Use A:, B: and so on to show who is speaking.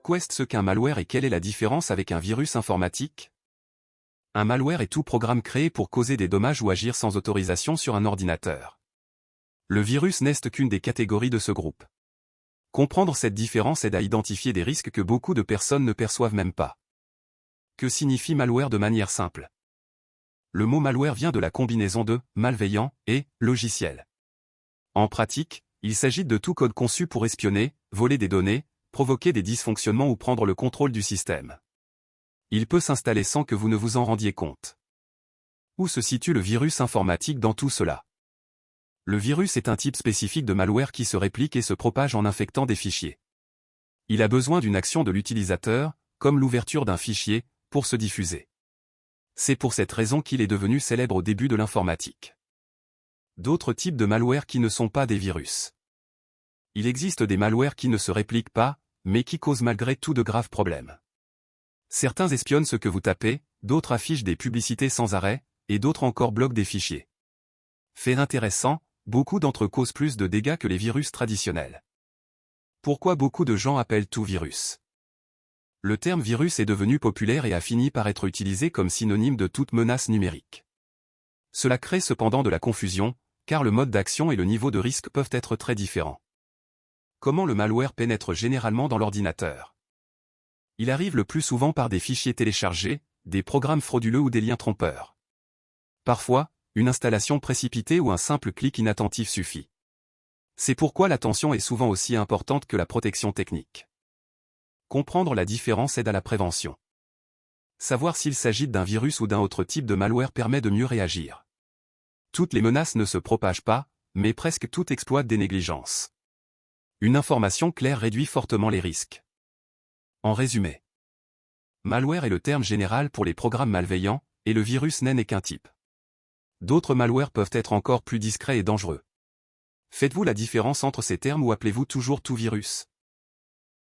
A: Qu'est-ce qu'un malware et quelle est la différence avec un virus informatique? Un malware est tout programme créé pour causer des dommages ou agir sans autorisation sur un ordinateur. Le virus n'est qu'une des catégories de ce groupe. Comprendre cette différence aide à identifier des risques que beaucoup de personnes ne perçoivent même pas. Que signifie malware de manière simple? Le mot malware vient de la combinaison de « malveillant » et « logiciel ». En pratique, il s'agit de tout code conçu pour espionner, voler des données, provoquer des dysfonctionnements ou prendre le contrôle du système. Il peut s'installer sans que vous ne vous en rendiez compte. Où se situe le virus informatique dans tout cela? Le virus est un type spécifique de malware qui se réplique et se propage en infectant des fichiers. Il a besoin d'une action de l'utilisateur, comme l'ouverture d'un fichier, pour se diffuser. C'est pour cette raison qu'il est devenu célèbre au début de l'informatique. D'autres types de malware qui ne sont pas des virus. Il existe des malwares qui ne se répliquent pas, mais qui causent malgré tout de graves problèmes. Certains espionnent ce que vous tapez, d'autres affichent des publicités sans arrêt, et d'autres encore bloquent des fichiers. Fait intéressant, beaucoup d'entre eux causent plus de dégâts que les virus traditionnels. Pourquoi beaucoup de gens appellent tout virus? Le terme virus est devenu populaire et a fini par être utilisé comme synonyme de toute menace numérique. Cela crée cependant de la confusion, car le mode d'action et le niveau de risque peuvent être très différents. Comment le malware pénètre généralement dans l'ordinateur? Il arrive le plus souvent par des fichiers téléchargés, des programmes frauduleux ou des liens trompeurs. Parfois, une installation précipitée ou un simple clic inattentif suffit. C'est pourquoi l'attention est souvent aussi importante que la protection technique. Comprendre la différence aide à la prévention. Savoir s'il s'agit d'un virus ou d'un autre type de malware permet de mieux réagir. Toutes les menaces ne se propagent pas, mais presque toutes exploitent des négligences. Une information claire réduit fortement les risques. En résumé, malware est le terme général pour les programmes malveillants, et le virus n'est qu'un type. D'autres malwares peuvent être encore plus discrets et dangereux. Faites-vous la différence entre ces termes ou appelez-vous toujours tout virus?